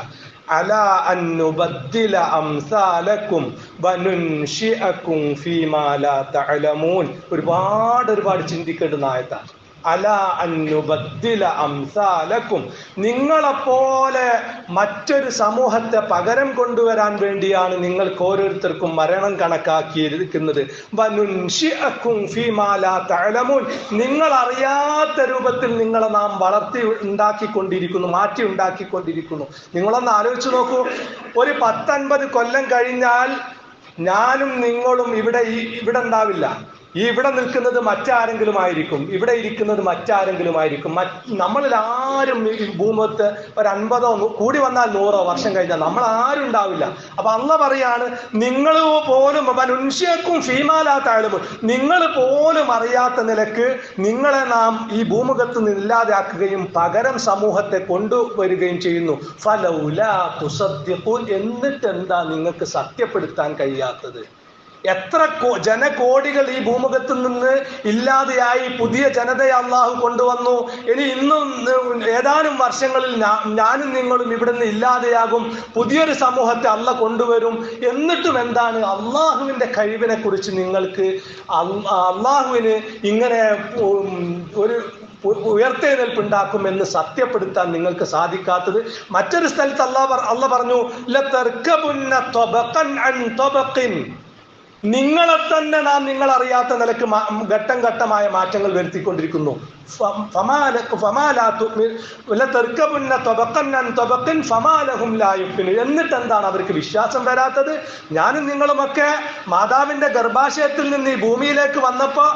അലാ അൻ നുബദ്ദില അംസാലക്കും വനുൻശിഅകും ഫീമാ ലാ തഅലമൂൻ. ഒരുപാട് ചിന്തിക്കേണ്ടുന്ന ആയത്താണ്. അലാ അൻ നുബദ്ദില അംസാലക്കും, നിങ്ങളെപ്പോലെ മറ്റൊരു സമൂഹത്തെ പകരം കൊണ്ടുവരാൻ വേണ്ടിയാണ് നിങ്ങൾക്ക് ഓരോരുത്തർക്കും മരണം കണക്കാക്കിയിരിക്കുന്നത്. വനുൻശിഅകും ഫീമാ ലാ തഅലമൂൻ, നിങ്ങൾ അറിയാത്ത രൂപത്തിൽ നിങ്ങളെ നാം വളർത്തി ഉണ്ടാക്കിക്കൊണ്ടിരിക്കുന്നു, മാറ്റി ഉണ്ടാക്കിക്കൊണ്ടിരിക്കുന്നു. നിങ്ങളൊന്ന് ആലോചിച്ച് നോക്കൂ, ഒരു 10-50 കൊല്ലം കഴിഞ്ഞാൽ ഞാനും നിങ്ങളും ഇവിടെ ഉണ്ടാവില്ല. ഈ ഇവിടെ നിൽക്കുന്നത് മറ്റാരെങ്കിലും ആയിരിക്കും, ഇവിടെ ഇരിക്കുന്നത് മറ്റാരെങ്കിലും ആയിരിക്കും. നമ്മളിൽ ആരും ഈ ഭൂമുഖത്ത് ഒരു 50 കൂടി വന്നാൽ 100 വർഷം കഴിഞ്ഞാൽ നമ്മൾ ആരും ഉണ്ടാവില്ല. അപ്പൊ അള്ളാഹ് പറയാണ്, നിങ്ങൾ പോലും മനുഷ്യക്കും ഫീമാലാത്തായാലും നിങ്ങൾ പോലും അറിയാത്ത നിലക്ക് നിങ്ങളെ നാം ഈ ഭൂമുഖത്ത് നിന്ന് ഇല്ലാതാക്കുകയും പകരം സമൂഹത്തെ കൊണ്ടുവരികയും ചെയ്യുന്നു. ഫലൗലാ തുസദ്ദിഖൂൻ, എന്നിട്ട് എന്താ നിങ്ങൾക്ക് സത്യപ്പെടുത്താൻ കഴിയാത്തത്? എത്ര ജനകോടികൾ ഈ ഭൂമുഖത്ത് നിന്ന് ഇല്ലാതെയായി പുതിയ ജനതയെ അള്ളാഹു കൊണ്ടുവന്നു. ഇനി ഇന്നും ഏതാനും വർഷങ്ങളിൽ ഞാനും നിങ്ങളും ഇവിടുന്ന് ഇല്ലാതെയാകും, പുതിയൊരു സമൂഹത്തെ അള്ളാഹ് കൊണ്ടുവരും. എന്നിട്ടും എന്താണ് അള്ളാഹുവിൻ്റെ കഴിവിനെ കുറിച്ച് നിങ്ങൾക്ക് അള്ളാഹുവിന് ഇങ്ങനെ ഒരു ഉയർത്തെഴുന്നേൽപ്പുണ്ടാക്കുമെന്ന് സത്യപ്പെടുത്താൻ നിങ്ങൾക്ക് സാധിക്കാത്തത്? മറ്റൊരു സ്ഥലത്ത് അള്ളാഹ് പറഞ്ഞു, ലതർകബുന്ന തബഖൻ അൻ തബഖിൻ, നിങ്ങളെ തന്നെ നാം നിങ്ങൾ അറിയാത്ത നിലക്ക് ഘട്ടം ഘട്ടമായ മാറ്റങ്ങൾ വരുത്തിക്കൊണ്ടിരിക്കുന്നു. എന്നിട്ട് എന്താണ് അവർക്ക് വിശ്വാസം വരാത്തത്? ഞാനും നിങ്ങളുമൊക്കെ മാതാവിന്റെ ഗർഭാശയത്തിൽ നിന്ന് ഈ ഭൂമിയിലേക്ക് വന്നപ്പോ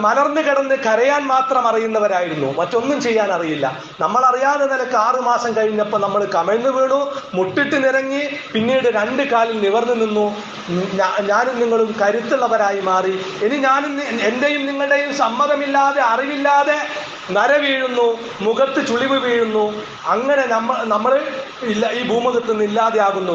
മലർന്നു കിടന്ന് കരയാൻ മാത്രം അറിയുന്നവരായിരുന്നു, മറ്റൊന്നും ചെയ്യാൻ അറിയില്ല. നമ്മൾ അറിയാതെ നിലക്ക് 6 മാസം കഴിഞ്ഞപ്പോൾ നമ്മൾ കമിഴ്ന്നു വീണു, മുട്ടിട്ട് നിറങ്ങി, പിന്നീട് 2 കാലിൽ നിവർന്നു നിന്നു. ഞാനും നിങ്ങളും കരുത്തുള്ളവരായി മാറി. ഇനി ഞാനും എന്റെയും നിങ്ങളുടെയും സമ്മതമില്ലാതെ അറിവില്ലാതെ നര വീഴുന്നു, മുഖത്ത് ചുളിവ് വീഴുന്നു. അങ്ങനെ നമ്മൾ ഈ ഭൂമുഖത്ത് നിന്ന് ഇല്ലാതെയാകുന്നു.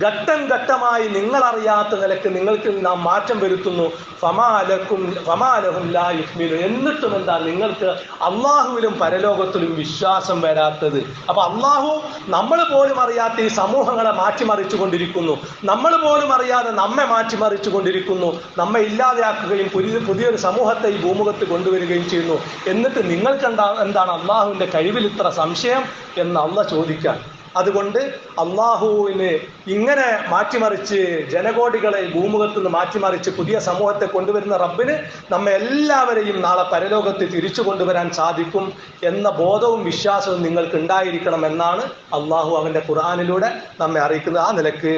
ഘട്ടം ഘട്ടമായി നിങ്ങൾ അറിയാത്ത നിലക്ക് നിങ്ങൾക്ക് നാം മാറ്റം വരുത്തുന്നു. ഫമാലഹും ലാ യുഅ്മിനൂൻ, എന്നിട്ടും എന്താ നിങ്ങൾക്ക് അള്ളാഹുവിലും പരലോകത്തിലും വിശ്വാസം വരാത്തത്? അപ്പൊ അള്ളാഹു നമ്മൾ പോലും അറിയാത്ത ഈ സമൂഹങ്ങളെ മാറ്റിമറിച്ചു കൊണ്ടിരിക്കുന്നു, നമ്മൾ പോലും അറിയാതെ നമ്മെ മാറ്റിമറിച്ചു കൊണ്ടിരിക്കുന്നു, നമ്മെ ഇല്ലാതെയാക്കുകയും പുതിയൊരു സമൂഹത്തെ ഈ ഭൂമുഖത്ത് കൊണ്ടുവരികയും ചെയ്യുന്നു. എന്നിട്ട് നിങ്ങൾക്ക് എന്താണ് അള്ളാഹുവിൻ്റെ കഴിവിൽ ഇത്ര സംശയം എന്ന് അള്ളാഹ് ചോദിക്കാൻ. അതുകൊണ്ട് അള്ളാഹുവിന് ഇങ്ങനെ മാറ്റിമറിച്ച് ജനകോടികളെ ഭൂമുഖത്ത് നിന്ന് മാറ്റിമറിച്ച് പുതിയ സമൂഹത്തെ കൊണ്ടുവരുന്ന റബ്ബിന് നമ്മെ എല്ലാവരെയും നാളെ പരലോകത്ത് തിരിച്ചു കൊണ്ടുവരാൻ സാധിക്കും എന്ന ബോധവും വിശ്വാസവും നിങ്ങൾക്ക് ഉണ്ടായിരിക്കണം എന്നാണ് അള്ളാഹു അവൻ്റെ ഖുർആനിലൂടെ നമ്മെ അറിയിക്കുന്നത്. ആ നിലക്ക്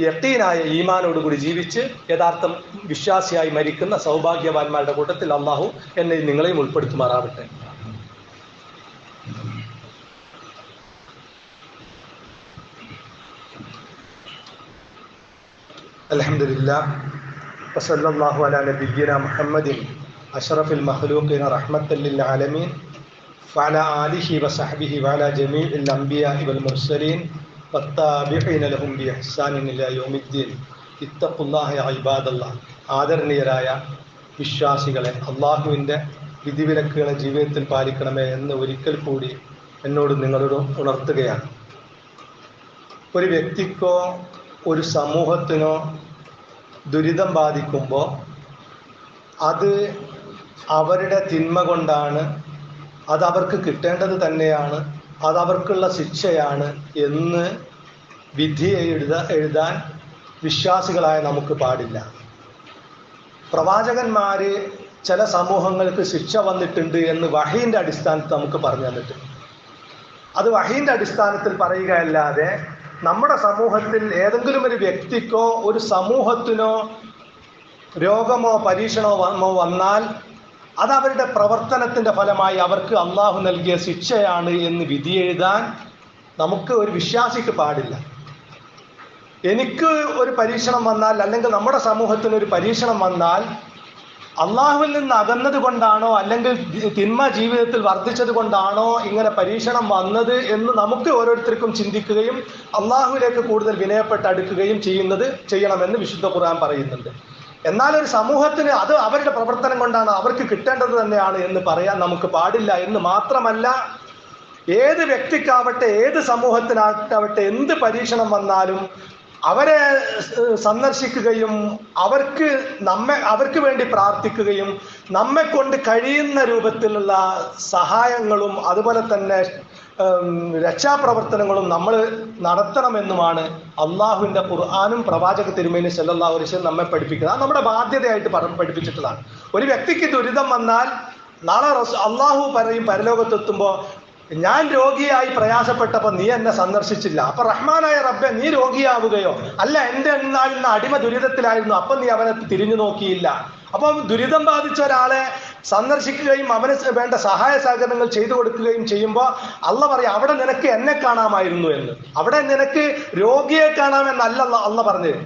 യഖീനായ ഈമാനോടുകൂടി ജീവിച്ച് യഥാർത്ഥം വിശ്വാസിയായി മരിക്കുന്ന സൗഭാഗ്യവാന്മാരുടെ കൂട്ടത്തിൽ അള്ളാഹു എന്നെയും നിങ്ങളെയും ഉൾപ്പെടുത്തുമാറാവട്ടെ. അൽഹംദുലില്ലാഹ് വസല്ലല്ലാഹു അലാ നബിയ്യിനാ മുഹമ്മദിൻ അഷ്റഫിൽ മഖ്ലൂഖീന റഹ്മത്തൽ ലിൽ ആലമീൻ വഅലാ ആലിഹി വസഹ്ബിഹി വഅലാ ജമീഇൽ അംബിയാഇ വൽ മുർസലീൻ വത്താബിഈന ലഹും ബിഇഹ്സാനിൻ ഇലാ യൗമിദ്ദീൻ ഇത്തഖുല്ലാഹ യാ ഇബാദല്ലാഹ്. ആദരണീയരായ വിശ്വാസികളെ, അള്ളാഹുവിൻ്റെ വിധിവിലക്കുകളെ ജീവിതത്തിൽ പാലിക്കണമേ എന്ന് ഒരിക്കൽ കൂടി എന്നോട് നിങ്ങളോട് ഉണർത്തുകയാണ്. ഒരു വ്യക്തിക്കോ ഒരു സമൂഹത്തിനോ ദുരിതം ബാധിക്കുമ്പോൾ അത് അവരുടെ തിന്മ കൊണ്ടാണ്, അത് അവർക്ക് കിട്ടേണ്ടത് തന്നെയാണ്, അതവർക്കുള്ള ശിക്ഷയാണ് എന്ന് വിധി എഴുതാൻ വിശ്വാസികളായ നമുക്ക് പാടില്ല. പ്രവാചകന്മാർ ചില സമൂഹങ്ങൾക്ക് ശിക്ഷ വന്നിട്ടുണ്ട് എന്ന് വഹീൻ്റെ അടിസ്ഥാനത്തിൽ നമുക്ക് പറഞ്ഞു തന്നിട്ടുണ്ട്. അത് വഹീൻ്റെ അടിസ്ഥാനത്തിൽ പറയുകയല്ലാതെ നമ്മുടെ സമൂഹത്തിൽ ഏതെങ്കിലും ഒരു വ്യക്തിക്കോ ഒരു സമൂഹത്തിനോ രോഗമോ പരീക്ഷണമോ വന്നാൽ അത് അവരുടെ പ്രവർത്തനത്തിൻ്റെ ഫലമായി അവർക്ക് അള്ളാഹു നൽകിയ ശിക്ഷയാണ് എന്ന് വിധി എഴുതാൻ നമുക്ക് ഒരു വിശ്വാസിക്ക് പാടില്ല. എനിക്ക് ഒരു പരീക്ഷണം വന്നാൽ, അല്ലെങ്കിൽ നമ്മുടെ സമൂഹത്തിന് ഒരു പരീക്ഷണം വന്നാൽ അള്ളാഹുവിൽ നിന്ന് അകന്നത് കൊണ്ടാണോ അല്ലെങ്കിൽ തിന്മ ജീവിതത്തിൽ വർദ്ധിച്ചത് കൊണ്ടാണോ ഇങ്ങനെ പരീക്ഷണം വന്നത് എന്ന് നമുക്ക് ഓരോരുത്തർക്കും ചിന്തിക്കുകയും അള്ളാഹുവിലേക്ക് കൂടുതൽ വിനയപ്പെട്ട് അടുക്കുകയും ചെയ്യണമെന്ന് വിശുദ്ധ ഖുർആൻ പറയുന്നുണ്ട്. എന്നാൽ ഒരു സമൂഹത്തിന് അത് അവരുടെ പ്രവർത്തനം കൊണ്ടാണ്, അവർക്ക് കിട്ടേണ്ടത് തന്നെയാണ് എന്ന് പറയാൻ നമുക്ക് പാടില്ല. എന്ന് മാത്രമല്ല, ഏത് വ്യക്തിക്കാവട്ടെ ഏത് സമൂഹത്തിനാവട്ടെ എന്ത് പരീക്ഷണം വന്നാലും അവരെ സന്ദർശിക്കുകയും അവർക്ക് വേണ്ടി പ്രാർത്ഥിക്കുകയും നമ്മെ കൊണ്ട് കഴിയുന്ന രൂപത്തിലുള്ള സഹായങ്ങളും അതുപോലെ തന്നെ രക്ഷാപ്രവർത്തനങ്ങളും നമ്മൾ നടത്തണമെന്നുമാണ് അള്ളാഹുവിൻ്റെ ഖുർആനും പ്രവാചക തിരുമേനി സല്ലല്ലാഹു അലൈഹി വസല്ലം നമ്മെ പഠിപ്പിക്കുന്നത്. അത് നമ്മുടെ ബാധ്യതയായിട്ട് പഠിപ്പിച്ചിട്ടുള്ളതാണ്. ഒരു വ്യക്തിക്ക് ദുരിതം വന്നാൽ നാളെ അള്ളാഹു പറയും പരലോകത്തെത്തുമ്പോൾ, ഞാൻ രോഗിയായി പ്രയാസപ്പെട്ടപ്പോൾ നീ എന്നെ സന്ദർശിച്ചില്ല. അപ്പൊ റഹ്മാനായ റബ്ബെ, നീ രോഗിയാവുകയോ അല്ല, എന്റെ എന്നായിരുന്ന അടിമ ദുരിതത്തിലായിരുന്നു, അപ്പൊ നീ അവനെ തിരിഞ്ഞു നോക്കിയില്ല. അപ്പം ദുരിതം ബാധിച്ച ഒരാളെ സന്ദർശിക്കുകയും അവന് വേണ്ട സഹായ സഹകരണങ്ങൾ ചെയ്തു കൊടുക്കുകയും ചെയ്യുമ്പോൾ അള്ള പറയും, അവിടെ നിനക്ക് എന്നെ കാണാമായിരുന്നു എന്ന്. അവിടെ നിനക്ക് രോഗിയെ കാണാമെന്നല്ല അള്ള പറഞ്ഞത്,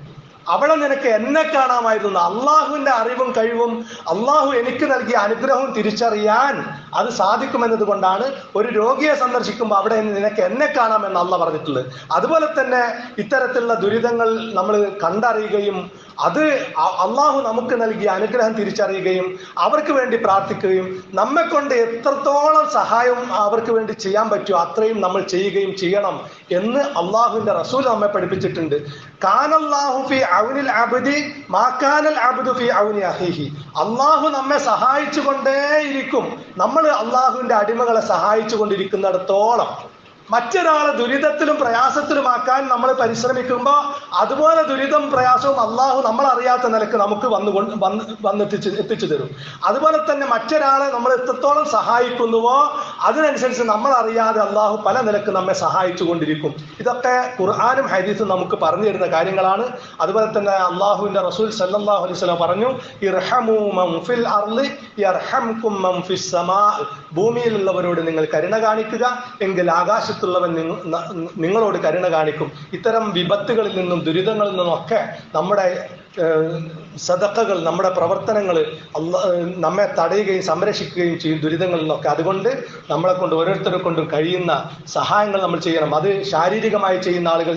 അവിടെ നിനക്ക് എന്നെ കാണാമായിരുന്നു. അള്ളാഹുവിന്റെ അറിവും കഴിവും അള്ളാഹു എനിക്ക് നൽകിയ അനുഗ്രഹവും തിരിച്ചറിയാൻ അത് സാധിക്കുമെന്നത് കൊണ്ടാണ് ഒരു രോഗിയെ സന്ദർശിക്കുമ്പോൾ അവിടെ നിനക്ക് എന്നെ കാണാമെന്ന് അള്ള പറഞ്ഞിട്ടുള്ളത്. അതുപോലെ തന്നെ ഇത്തരത്തിലുള്ള ദുരിതങ്ങൾ നമ്മൾ കണ്ടറിയുകയും അത് അള്ളാഹു നമുക്ക് നൽകിയ അനുഗ്രഹം തിരിച്ചറിയുകയും അവർക്ക് വേണ്ടി പ്രാർത്ഥിക്കുകയും നമ്മെ കൊണ്ട് എത്രത്തോളം സഹായം അവർക്ക് വേണ്ടി ചെയ്യാൻ പറ്റുമോ അത്രയും നമ്മൾ ചെയ്യുകയും ചെയ്യണം എന്ന് അള്ളാഹുവിന്റെ റസൂൽ നമ്മെ പഠിപ്പിച്ചിട്ടുണ്ട്. കാനല്ലാഹു ഫി ഔനിൽ അബ്ദി മാ കാനൽ അബ്ദു ഫി ഔനി അഖീഹി. അള്ളാഹു നമ്മെ സഹായിച്ചു കൊണ്ടേയിരിക്കും. നമ്മൾ അള്ളാഹുവിന്റെ അടിമകളെ സഹായിച്ചു കൊണ്ടിരിക്കുന്നിടത്തോളം മറ്റൊരാളെ ദുരിതത്തിലും പ്രയാസത്തിലുമാക്കാൻ നമ്മൾ പരിശ്രമിക്കുമ്പോൾ അതുപോലെ ദുരിതം പ്രയാസവും അള്ളാഹു നമ്മൾ അറിയാത്ത നിലക്ക് നമുക്ക് എത്തിച്ചു തരും. അതുപോലെ തന്നെ മറ്റൊരാളെ നമ്മൾ എത്രത്തോളം സഹായിക്കുന്നുവോ അതിനനുസരിച്ച് നമ്മൾ അറിയാതെ അള്ളാഹു പല നിലക്ക് നമ്മെ സഹായിച്ചു കൊണ്ടിരിക്കും. ഇതൊക്കെ ഖുർആനും ഹദീസും നമുക്ക് പറഞ്ഞു തരുന്ന കാര്യങ്ങളാണ്. അതുപോലെ തന്നെ അള്ളാഹുവിന്റെ റസൂൽ സല്ലല്ലാഹു അലൈഹി വസല്ലം പറഞ്ഞു, ഇർഹമൂ മൻ ഫിൽ അർളി യർഹംകും മൻ ഫിസ് സമാ. ഭൂമിയിലുള്ളവരോട് നിങ്ങൾ കരുണ കാണിക്കുക, എങ്കിൽ ആകാശത്തുള്ളവൻ നിങ്ങളോട് കരുണ കാണിക്കും. ഇത്തരം വിപത്തുകളിൽ നിന്നും ദുരിതങ്ങളിൽ നിന്നുമൊക്കെ നമ്മുടെ സദഖകൾ, നമ്മുടെ പ്രവർത്തനങ്ങൾ നമ്മെ തടയുകയും സംരക്ഷിക്കുകയും ചെയ്യും ദുരിതങ്ങളിൽ നിന്നൊക്കെ. അതുകൊണ്ട് നമ്മളെ കൊണ്ട് ഓരോരുത്തരെ കൊണ്ടും കഴിയുന്ന സഹായങ്ങൾ നമ്മൾ ചെയ്യണം. അത് ശാരീരികമായി ചെയ്യുന്ന ആളുകൾ,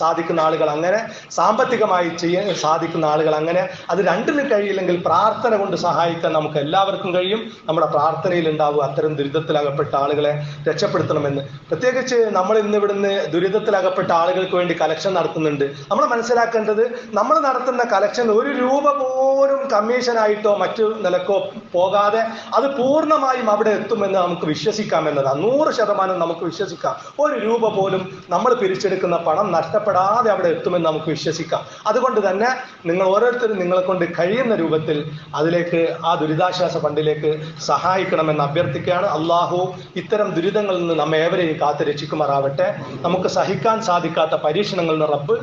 സാധിക്കുന്ന ആളുകൾ അങ്ങനെ, സാമ്പത്തികമായി ചെയ്യാൻ സാധിക്കുന്ന ആളുകൾ അങ്ങനെ. അത് രണ്ടിനും കഴിയില്ലെങ്കിൽ പ്രാർത്ഥന കൊണ്ട് സഹായിക്കാൻ നമുക്ക് എല്ലാവർക്കും കഴിയും. നമ്മുടെ പ്രാർത്ഥനയിൽ ഉണ്ടാവുക അത്തരം ദുരിതത്തിലകപ്പെട്ട ആളുകളെ രക്ഷപ്പെടുത്തണമെന്ന്. പ്രത്യേകിച്ച് നമ്മൾ ഇന്ന് ഇവിടുന്ന് ദുരിതത്തിലകപ്പെട്ട ആളുകൾക്ക് വേണ്ടി കലക്ഷൻ നടത്തുന്നുണ്ട്. നമ്മൾ മനസ്സിലാക്കേണ്ടത്, നമ്മൾ നടത്തുന്ന കലക്ഷൻ ഒരു രൂപ പോലും കമ്മീഷനായിട്ടോ മറ്റു നിലക്കോ പോകാതെ അത് പൂർണ്ണമായും അവിടെ എത്തുമെന്ന് നമുക്ക് വിശ്വസിക്കാമെന്നതാണ്. 100% നമുക്ക് വിശ്വസിക്കാം. ഒരു രൂപ പോലും നമ്മൾ പിരിച്ചെടുക്കുന്ന പണം നഷ്ടപ്പെടാതെ അവിടെ എത്തുമെന്ന് നമുക്ക് വിശ്വസിക്കാം. അതുകൊണ്ട് തന്നെ നിങ്ങൾ ഓരോരുത്തരും നിങ്ങളെ കൊണ്ട് കഴിയുന്ന രൂപത്തിൽ അതിലേക്ക്, ആ ദുരിതാശ്വാസ ഫണ്ടിലേക്ക് സഹായിക്കണമെന്ന് അഭ്യർത്ഥിക്കുകയാണ്. അള്ളാഹു ഇത്തരം ദുരിതങ്ങളിൽ നിന്ന് നമ്മെ ഏവരെയും കാത്തു രക്ഷിക്കുമാറാവട്ടെ. നമുക്ക് സഹിക്കാൻ സാധിക്കാത്ത പരീക്ഷണങ്ങളിൽ നിന്ന് റബ്ബ്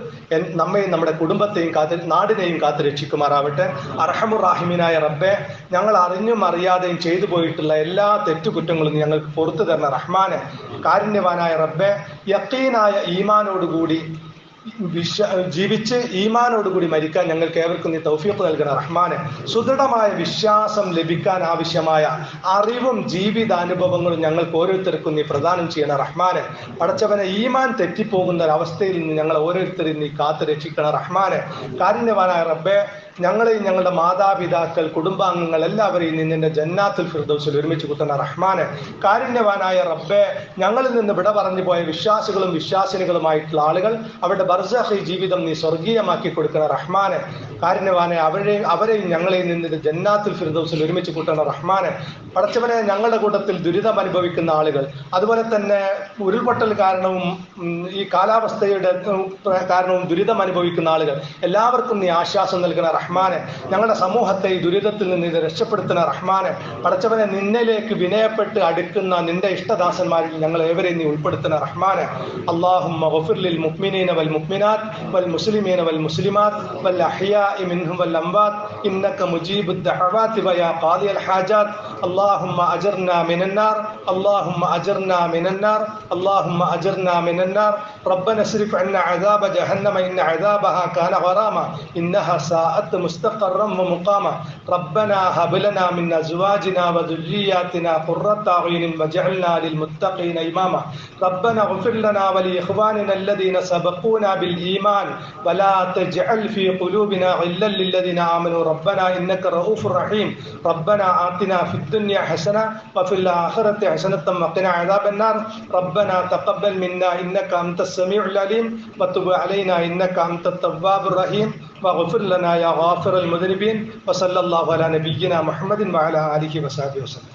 നമ്മയും നമ്മുടെ കുടുംബത്തെയും നാടിനെയും കാത്തു രക്ഷിക്കുമാറാവട്ടെ. അർഹമുറാഹിമീനായ റബ്ബെ, ഞങ്ങൾ അറിഞ്ഞും അറിയാതെയും ചെയ്തു പോയിട്ടുള്ള എല്ലാ തെറ്റുകുറ്റങ്ങളും ഞങ്ങൾക്ക് പുറത്തു തരുന്ന റഹ്മാനെ, കാരുണ്യവാനായ റബ്ബെ, യഖീനായ ഈമാനോടുകൂടി ജീവിച്ച് ഈമാനോടുകൂടി മരിക്കാൻ ഞങ്ങൾക്ക് ഏവർക്കും നീ തൗഫീഖ് നൽകണ റഹ്മാനെ. സുദൃഢമായ വിശ്വാസം ലഭിക്കാൻ ആവശ്യമായ അറിവും ജീവിതാനുഭവങ്ങളും ഞങ്ങൾക്ക് ഓരോരുത്തർക്കും നീ പ്രദാനം ചെയ്യണ റഹ്മാനെ. പടച്ചവനെ, ഈമാൻ തെറ്റിപ്പോകുന്ന ഒരവസ്ഥയിൽ നിന്ന് ഞങ്ങൾ ഓരോരുത്തരും നീ കാത്തു രക്ഷിക്കണ റഹ്മാനെ. കാരുണ്യവാനായ റബ്ബെ, ഞങ്ങളെയും ഞങ്ങളുടെ മാതാപിതാക്കൾ, കുടുംബാംഗങ്ങൾ എല്ലാവരെയും നിന്റെ ജന്നാത്തുൽ ഫിർദൗസിൽ ഒരുമിച്ച് കുത്തുന്ന റഹ്മാനെ. കാരുണ്യവാനായ റബ്ബെ, ഞങ്ങളിൽ നിന്ന് വിട പറഞ്ഞു പോയ വിശ്വാസികളും വിശ്വാസിനികളുമായിട്ടുള്ള ആളുകൾ അവരുടെ ബർസഖി ജീവിതം നീ സ്വർഗീയമാക്കി കൊടുക്കുന്ന റഹ്മാനെ. കാരുണ്യവാനെ, അവരെയും ഞങ്ങളെയും നിന്റെ ജന്നാത്തുൽ ഫിർദൗസിൽ ഒരുമിച്ച് കൂട്ടുന്ന റഹ്മാനെ. പടച്ചവനെ, ഞങ്ങളുടെ കൂട്ടത്തിൽ ദുരിതം അനുഭവിക്കുന്ന ആളുകൾ, അതുപോലെ തന്നെ ഉരുൾപൊട്ടൽ കാരണവും ഈ കാലാവസ്ഥയുടെ കാരണവും ദുരിതം അനുഭവിക്കുന്ന ആളുകൾ എല്ലാവർക്കും നീ ആശ്വാസം നൽകുന്ന റഹ്മാനെ. ഞങ്ങളുടെ സമൂഹത്തെ ഈ ദുരിതത്തിൽ നിന്ന് ഇത് രക്ഷപ്പെടുത്തുന്ന റഹ്മാനെ. പടച്ചവനെ, നിന്നിലേക്ക് വിനയപ്പെട്ട് അടുക്കുന്ന നിന്റെ ഇഷ്ടദാസന്മാരിൽ ഞങ്ങൾ ഏവരെയും നീ ഉൾപ്പെടുത്തുന്ന റഹ്മാനെ. അല്ലാഹുമ്മ ഗഫിർ ലിൽ മുഅ്മിനീന വൽ മുഅ്മിനാത്ത് വൽ മുസ്ലിമീന വൽ മുസ്ലിമാത്ത് വൽ അഹ്യാഇ മിൻഹും വൽ അംവാത്ത് ഇന്നക മുജീബുദ് ദഅവാതി വയാ ഖാദിയൽ ഹാജാത്ത്. اللهم أجرنا من النار، اللهم أجرنا من النار، اللهم أجرنا من النار. ربنا اصرف عنا عذاب جهنم إن عذابها كان غراما إنها ساءت مستقرا ومقاما. ربنا هب لنا من أزواجنا وذرياتنا قرة أعين واجعلنا للمتقين إماما. ربنا اغفر لنا ولإخواننا الذين سبقونا بالإيمان ولا تجعل في قلوبنا غلا للذين آمنوا ربنا إنك رؤوف رحيم. ربنا آتنا في الدنيا حسنة وفي الآخرة حسنة وقنا عذاب النار. ربنا تقبل منا إنك أنت السميع العليم وتب علينا إنك أنت التواب الرحيم واغفر لنا يا غافر المذنبين. وصلى الله على نبينا محمد وعلى آله وصحبه وسلم.